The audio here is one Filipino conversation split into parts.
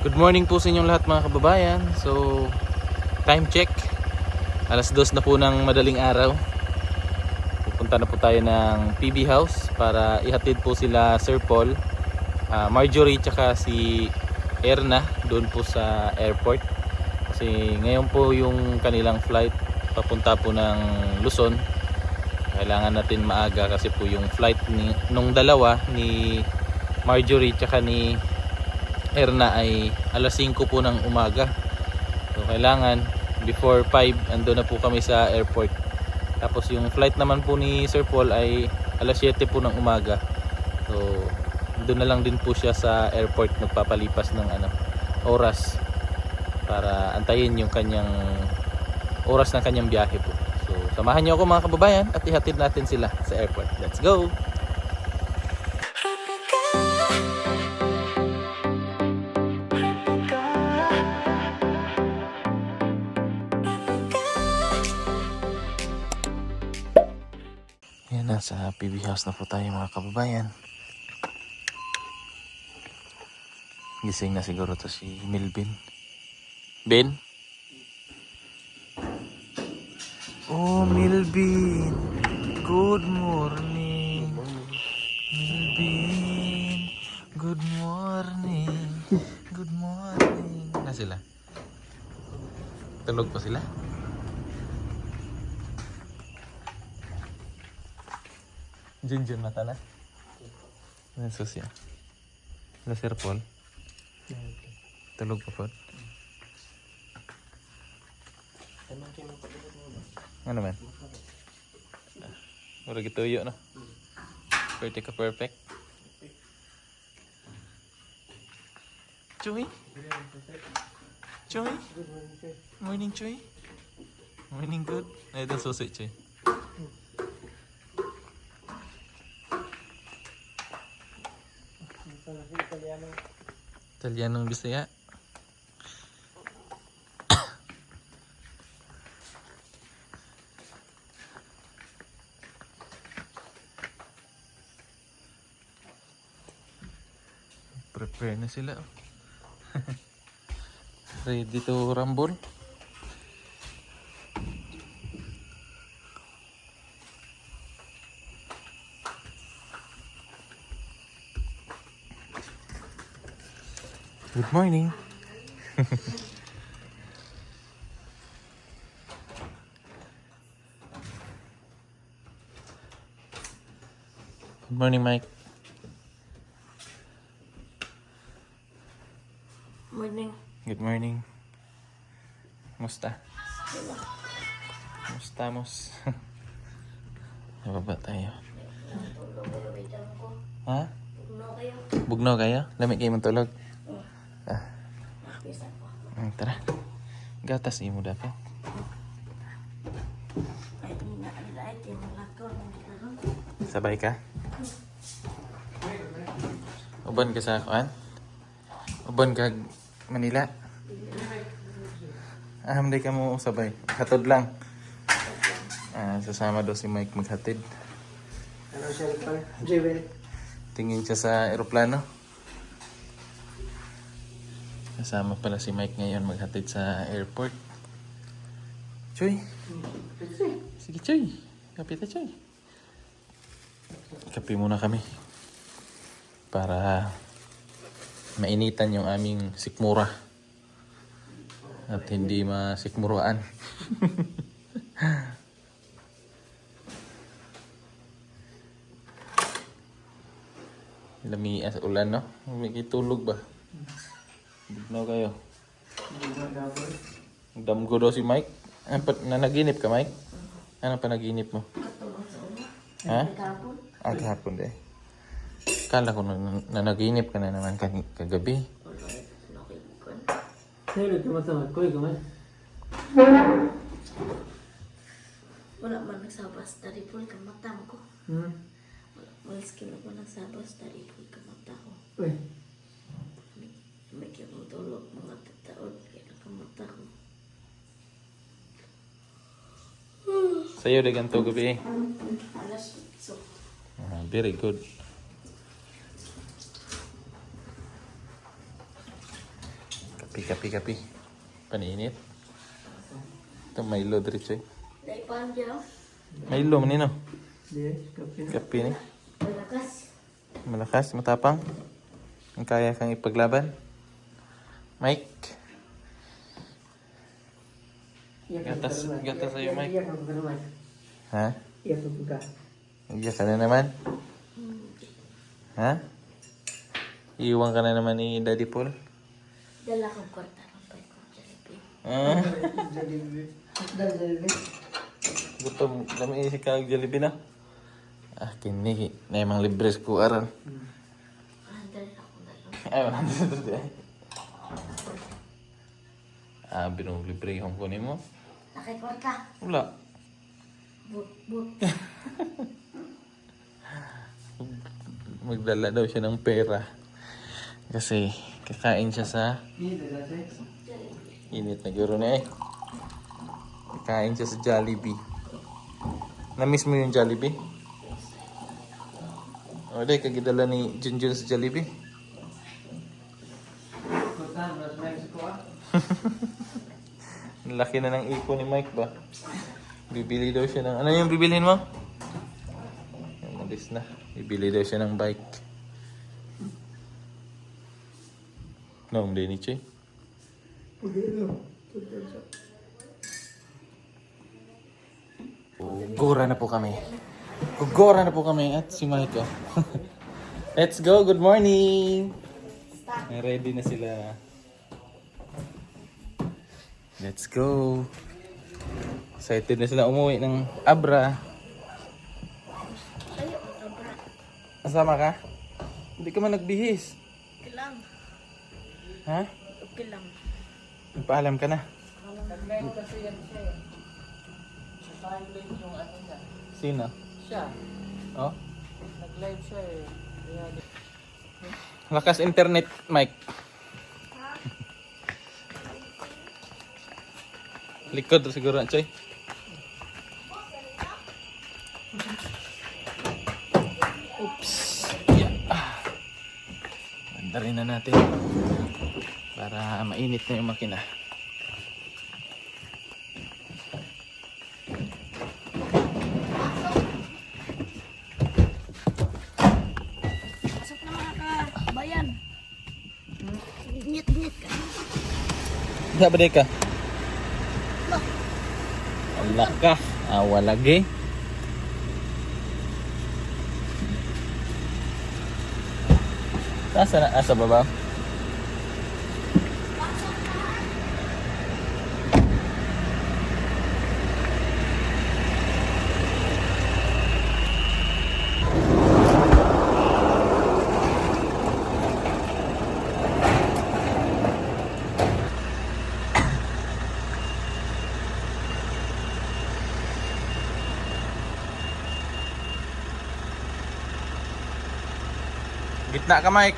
Good morning po sa inyong lahat mga kababayan. So, time check. Alas 2 na po ng madaling araw. Pupunta na po tayo ng PB House para ihatid po sila Sir Paul, Marjorie tsaka si Erna doon po sa airport. Kasi ngayon po yung kanilang flight papunta po ng Luzon. Kailangan natin maaga kasi po yung flight nung dalawa ni Marjorie tsaka ni Erna ay alas 5 po ng umaga. So kailangan before 5 ando na po kami sa airport. Tapos yung flight naman po ni Sir Paul ay alas 7 po ng umaga. So doon na lang din po siya sa airport magpapalipas ng oras para antayin yung kanyang oras ng kanyang biyahe po. So samahan niyo ako mga kababayan at ihatid natin sila sa airport. Let's go! Yan, nasa PB House na po tayo mga kababayan. Gising na siguro to si Milvin. Ben? Oh, Milvin! Good morning! Milvin! Good morning! Good morning! Na sila? Tulog pa sila? Junjun mata na? Ano susya? Wala Sir Paul? Tulog pa po? Ano man? Mura gituyo no? Perfect ka perfect? Chuy? Chuy? Morning Chuy? Morning good? Ay, ito susi Chuy. Italianong Bisaya. Prepare na sila. Ready to rumble. Good morning. Good morning, Mike. Morning. Good morning. Musta? Musta, Mus? Nababa tayo. Ha? Puno kayo. Bugno kayo? Lamig kayo mong tulog? Pisa ko. Tara. Gatas imo dapat. Ay, pinaalala. Tinalako. Sabay ka? Uban ka sa kuan? Uban ka Manila? Hindi ka mo sabay. Hatod lang. Sasama daw si Mike maghatid. Ano siya pala? Jewel. Tingin siya sa eroplano. Kasama pala si Mike ngayon maghatid sa airport. Choy! Sige Choy! Kapita Choy! Kape muna kami. Para mainitan yung aming sikmura. At hindi masikmuraan. Lamias ulan no? May tulog ba? Bugnaw kayo. Damgo daw si Mike. Nanaginip ka Mike? Ano panaginip mo? Ha? Kapon. Hapon de. Kala ko nanaginip ka na naman kagabi. Sino tumatawag? Kuy, kumay. Wala man nagsabas. Dari po kamatang ko. Walis kino ko nagsabas. Dari po kamatang ko. Uy. May kinutulog mga tataon. Kaya nakamata ko. Sa'yo de ganito gabi. Alas 8. Very good. Kapi. Paniinit. Ito Milo diretso eh. Dahil paano dyan? Milo manino. Yes, kape na. Kapi ni. Malakas. Malakas, matapang. Ang kaya kang ipaglaban. Mike. Gatas sa'yo, Mike. Iyak ako ka naman. Ha? Iyak ako ka. Iyak ka na naman. Ha? Iiwan ka na naman ni Daddy Paul. Dala kong kwarta ng pay ko. Jollibee. Ah, Jollibee. Dahil Jollibee. gutom. Dami isi ka Jollibee na. Ah, kini. Na emang libre sa kuaran. Dala akong dalawa. Ay, wala dito di ay. Ah, binong libre yung kunin mo. Nakay kwarta. Wala. But. Magdala daw siya ng pera. Kasi kakain siya sa Dito kasi. init na guro na eh. Kakain siya sa Jollibee. Na-miss mo yung Jollibee? O day, kagidala ni Junjun sa Jollibee. Puntahan mo sa Mexico ah. Ang laki na ng ipon ni Mike ba? Bibili daw siya ng... Ano yung bibilhin mo? Malis na. Bibili daw siya ng bike. No, hindi ni Che. Gugora na po kami. Gugora na po kami at si Mike. Oh. Let's go. Good morning. Ready na sila. Let's go. Excited na sila umuwi ng Abra. Ayo, abra. Asama ka? Hindi ka man nagbihis. Okay lang. Ha? Okay lang. Nagpaalam ka na. Nag-live kasi yan siya eh. Sa silent yung ano niya. Sino? Siya. Oh? Nag-live siya eh. Kaya Lakas internet, Mike. Likod siguro, Choy. Oops. Yeah. Ganda rin na natin. Para mainit na yung makina. Pasok na mga kabayan. Ngit-ngit ka. Saan ba ka? Wala ka. Lagi. Asa na? Asa baba? Gitna ka, Mike.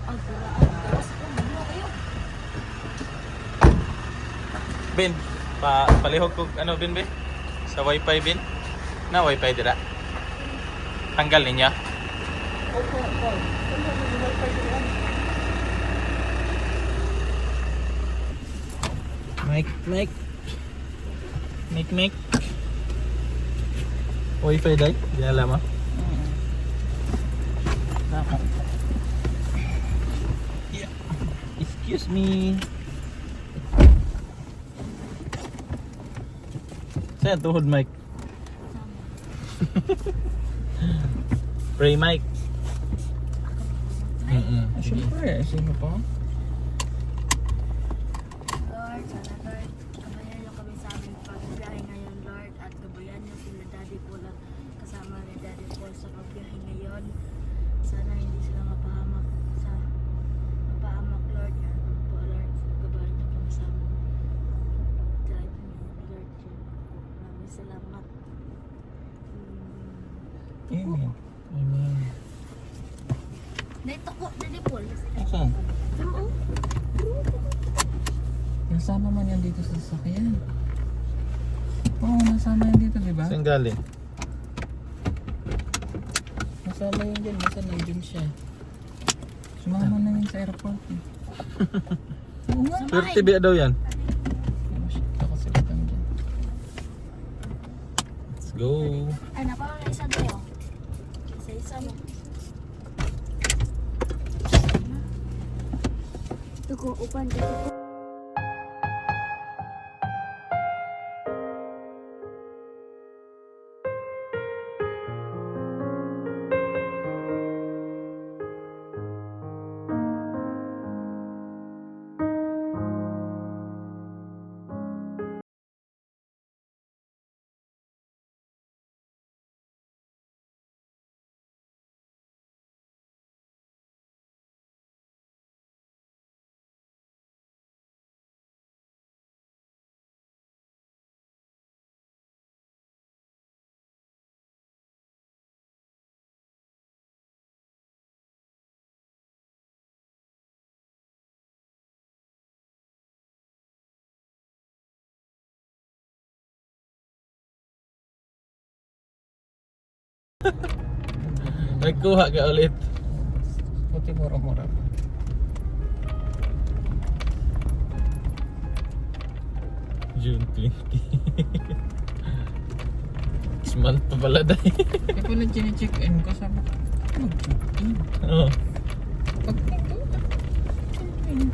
Ang taras ko. Magmula kayo. Bin, palihog ko ano bin be? Sa wifi bin? Na wifi dira. Tanggal niya. Opo. Mike. Wifi dai? Di alam ah. Yeah. Excuse me. Saya tuhod Mike. Pray Mike. Siyempre, sino pa? Lord, sana Lord, gabayan niyo kami sa aming pagbiyahe ngayon, Lord, at gabayan niyo sila Daddy Paul at kasama ni Daddy Paul sa pagbiyahe ngayon. Sana hindi sila mapahamak, Lord. Ano po, Lord, gabayan niyo kami sa aming drive ngayon, Lord. Maraming salamat. Amen. Amen. Dito ko, Daddy Paul. Asan? Oo. Nasama man yan dito sa sasakyan. saan galing? Masama yun dyan, nasa nandun siya. Sumama na yun sa airport eh. Oo nga. Swerte biya daw yan. Oh shit, ako sila dyan. Let's go. Ay, nakuha na isa doon. Isa-isa mo. Tuko, upan, tuko. Nagkuha ka ulit. Puti mura-mura pa. June 20. This month pa pala dahil. Kaya pala chine-check-in ko sabi ko, mag-check-in. Oo. Pag ito, check-in.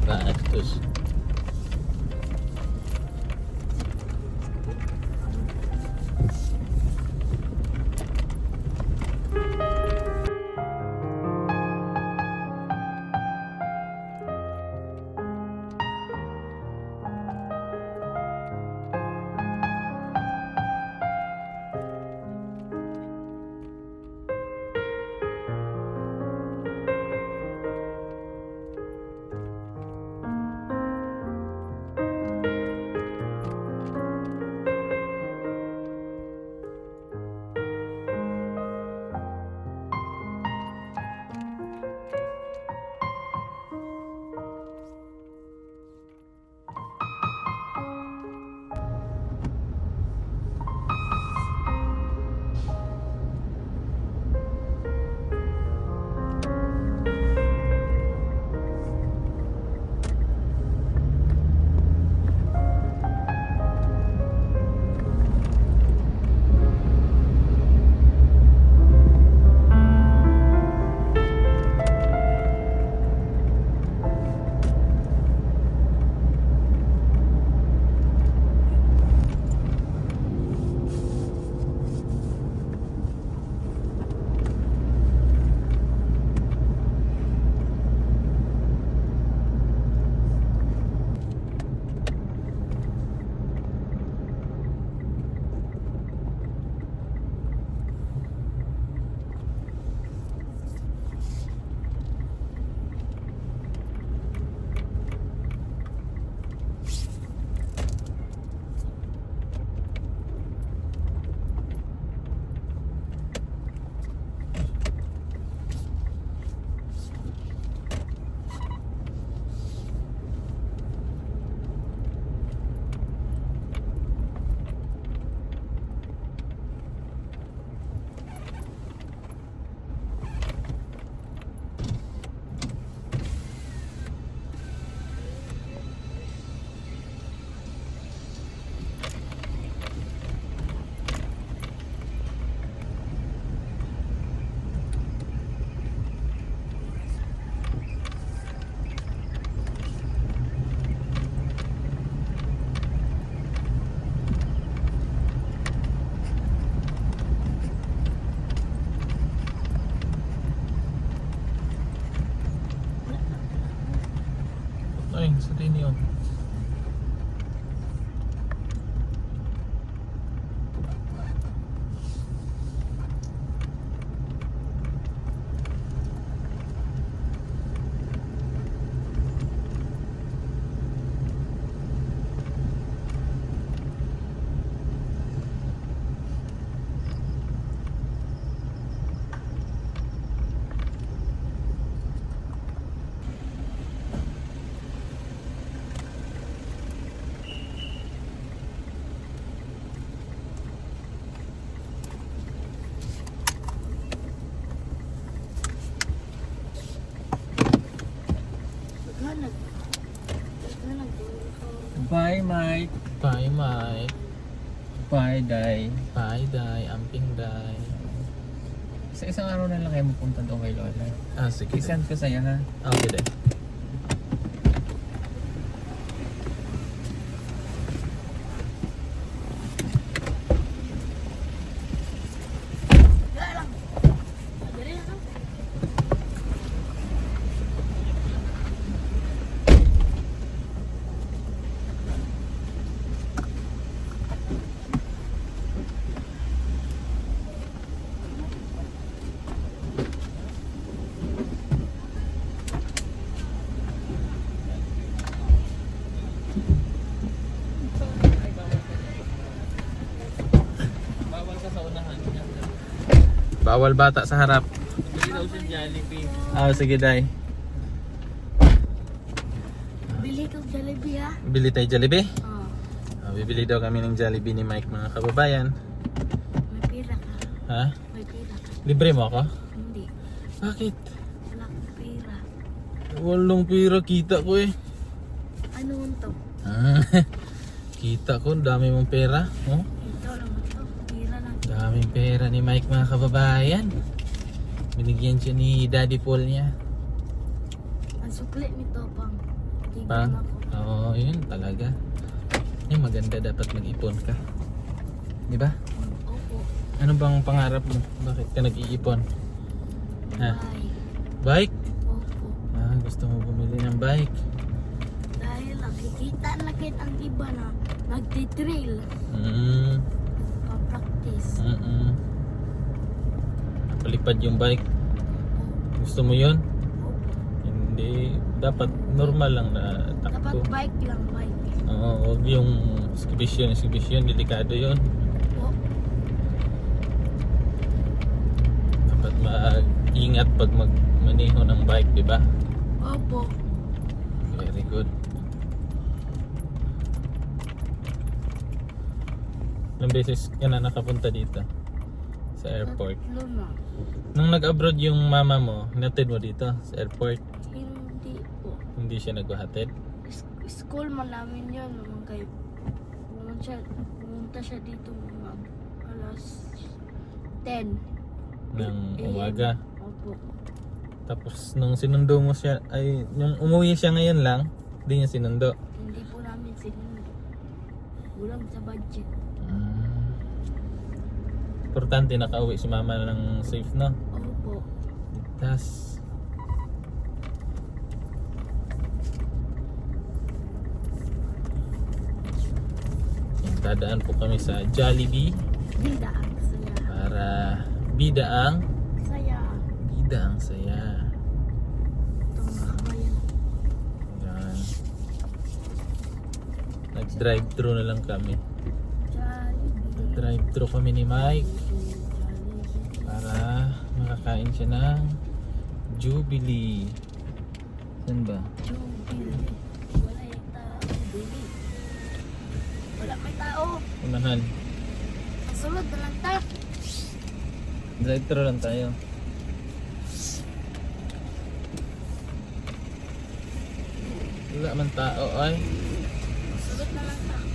Naaktos. Ay, sa din yun. Bye, Mike. Bye, Mike. Bye, Day. Bye, Day. Amping Day. Sa isang araw na lang kayo mapunta doon kay Lola. Ah, sige. I-send ko sa'yo, ha? Okay, Day. Bawal ka sa unahan. Bawal bata sa harap. Hindi daw siya Jollibee. Ah, sige, Day. Bili kang Jollibee ha? Bili tayo Jollibee. Oo. Bibili daw kami ng Jollibee ni Mike, mga kababayan. May pira ka. Ha? May pira ka. Libre mo ako? Hindi. Bakit? Wala kang pira. Walang pira, kita ko eh. Ano to? Ah, kita ko, dami mong pera. Oh, Ito lang ito. Pira lang. daming pera ni Mike, mga kababayan. Binigyan siya ni Daddy Paul niya. Ang sukli nito pang Pa? tignan ako. Oo, yun talaga. Yung maganda, dapat mag-ipon ka. Di ba? Opo. Ano bang pangarap mo? Bakit ka nag-iipon? Ha? Bye. Bike? Opo. Ah, gusto mo bumili ng bike? Dahil nakikita na kita ang iba na nagtitrail. Mm, Pa-practice. Napalipad yung bike. Gusto mo yun? Opo. Hindi. Dapat normal lang na Dapat takbo. bike lang, bike. Oo, huwag yung exhibition, delikado yun. Opo. Dapat mag-ingat pag magmaneho ng bike, di ba? Opo. Very good. Ilang beses ka na nakapunta dito sa airport? Tatlo na. Nung nag-abroad yung mama mo, hinatid mo dito sa airport? Hindi po. Hindi siya naghahatid? School man namin yun naman kayo. Pumunta siya dito mga alas 10. Ng AM. umaga. Opo. Tapos nung sinundo mo siya, ay yung umuwi siya ngayon lang, hindi niya sinundo. Hindi po namin sinundo. Kulang sa budget. Importante nakauwi si mama ng safe, no? Opo. Ligtas. Yan, dadaan po kami sa Jollibee Bida ang saya. para bida ang Saya. saya. Itong mga kabayan. Yan. Nag-drive-thru na lang kami. Jollibee. Drive-thru kami ni Mike Jollibee. para makakain siya ng Jubilee. Saan ba? Jubilee. Wala yung tao. Bili. Wala may tao. Unahan. Kasunod na lang tayo. Drive-thru lang tayo. Wala man tao ay. Kasunod na lang tayo.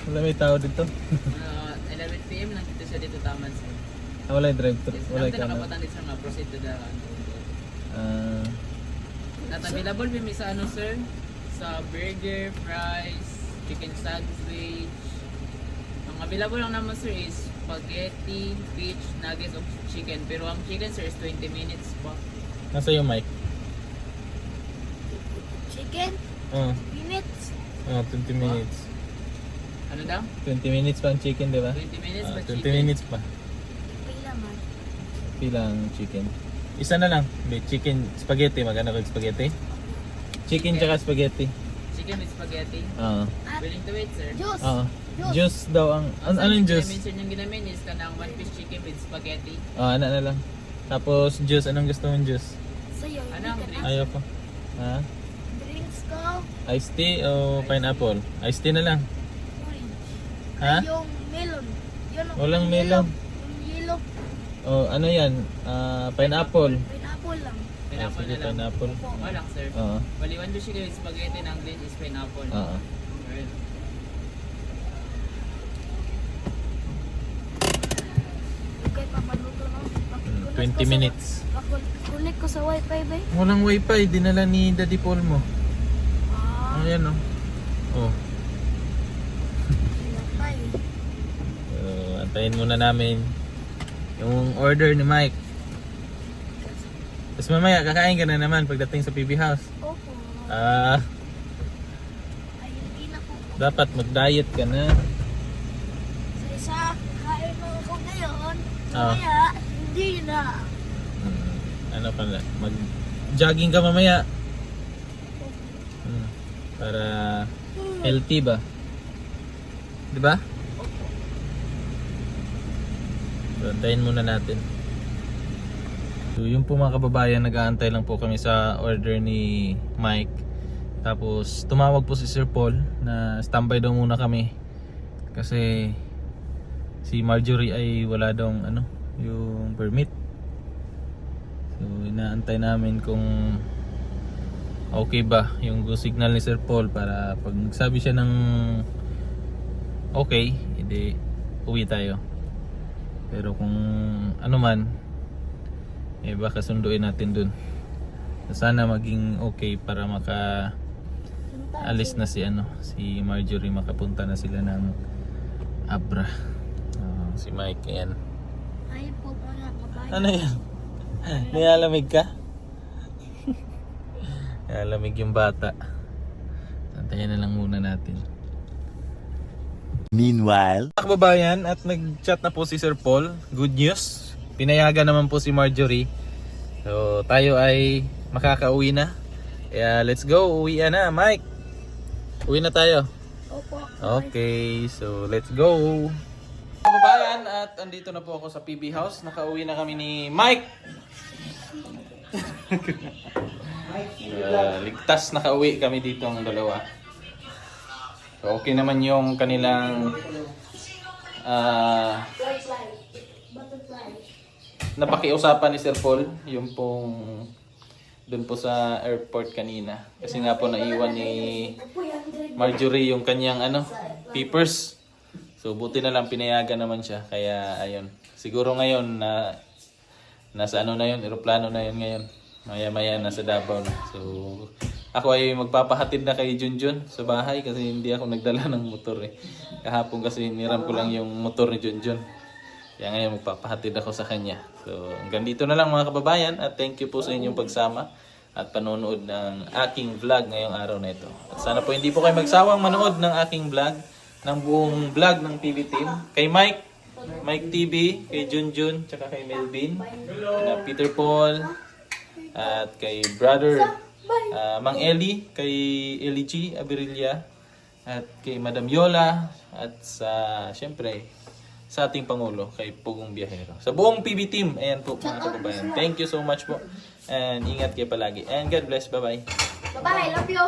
Wala may tao dito. 11 PM lang dito siya dito taman sir. Wala yung drive-thru. Yes, Wala lang yung din kano. nakapatan din sir nga proceed to the Ah, At available mi sa ano sir? Sa burger, fries, chicken sandwich. Ang available lang naman sir is spaghetti, fish, nuggets of chicken. Pero ang chicken sir is 20 minutes pa. nasa yung mic? Chicken. Oh, Minutes. 20 minutes. Ano daw? 20 minutes pa ang chicken, di ba? 20 minutes Ah, pa 20 chicken. minutes pa. Pila man. Pilang chicken. Isa na lang. May chicken, spaghetti. Maganda ko yung spaghetti. Chicken tsaka spaghetti. Chicken with spaghetti. Oo. At Willing to wait sir? juice. Oo. Juice daw ang... Ang Ano yung juice? mention yung ginamin is kanang one piece chicken with spaghetti. Ano na lang. Tapos juice. Anong gusto mong juice? Sa'yo, Ano hindi ang ka drink? na. Ayaw ko. Ha? Drinks ko. Iced tea o pineapple? Iced tea na lang. Orange. Ha? Ay, yung melon. Yun ang Walang yellow. melon. Yung yellow. Oh, ano yan? Pineapple. Pineapple lang. Pineapple Sige, na lang. pineapple. Wala, sir. Oo. Bali, 1 dish kayo spaghetti ng green is pineapple. Oo. Alright. Okay, papaluto no. 20 minutes. Kulik ko sa wifi ba? Walang wifi, dinala ni Daddy Paul mo. Ah, Ayan oh. Oh. wifi. So, antayin muna namin yung order ni Mike. Tapos mamaya kakain ka na naman pagdating sa PB House. Opo. Ah, Ay, hindi na po. dapat mag-diet ka na. Sa isa, kain mo ako ngayon. Ah. Kaya, hindi na. Ano pala, mag-jogging ka mamaya. Para healthy ba? 'Di ba? So, antayin muna natin. So, yung po mga kababayan, nag-aantay lang po kami sa order ni Mike. Tapos, tumawag po si Sir Paul na standby daw muna kami. Kasi, si Marjorie ay wala daw yung permit. So, inaantay namin kung okay ba yung go signal ni Sir Paul para pag nagsabi siya ng okay, hindi uwi tayo. Pero kung ano man, baka sunduin natin dun. Sana maging okay para alis na si si Marjorie, makapunta na sila ng Abra. Si Mike, ayan. Ayun po mga kabayan. Ano yan? Nilalamig ka? Nilalamig yung bata. Antayin na lang muna natin. Meanwhile, Mga kababayan, at nag-chat na po si Sir Paul. Good news. Pinayagan naman po si Marjorie. So tayo ay makakauwi na. Kaya let's go. Uwi na, Mike. Uwi na tayo. Opo. Okay, so let's go. Kababayan, at andito na po ako sa PB House. Nakauwi na kami ni Mike. Ligtas nakauwi kami dito ang dalawa. So, okay naman yung kanilang Butterfly. napakiusapan ni Sir Paul, yung pong doon po sa airport kanina. Kasi nga po naiwan ni Marjorie yung kanyang papers. So buti na lang pinayagan naman siya. Kaya ayun. Siguro ngayon nasa na yun, eroplano na yun ngayon. Maya-maya nasa Davao na. So ako ay magpapahatid na kay Junjun sa bahay kasi hindi ako nagdala ng motor eh. Kahapon kasi niram ko lang yung motor ni Junjun. Kaya ngayon magpapahatid ako sa kanya. So hanggang dito na lang mga kababayan, at thank you po sa inyong pagsama at panonood ng aking vlog ngayong araw na ito. At sana po hindi po kayo magsawang manood ng aking vlog, ng buong vlog ng PB Team. Kay Mike TV, kay Junjun, tsaka kay Melvin, na Peter Paul, at kay brother Mang Eli, kay Eli G. Abirilla, at kay Madam Yola, at syempre sa ating Pangulo, kay Pugong Biyahero. Sa buong PB Team, ayan po mga kababayan. Thank you so much po. And ingat kayo palagi. And God bless. Bye-bye. Bye-bye. Love you.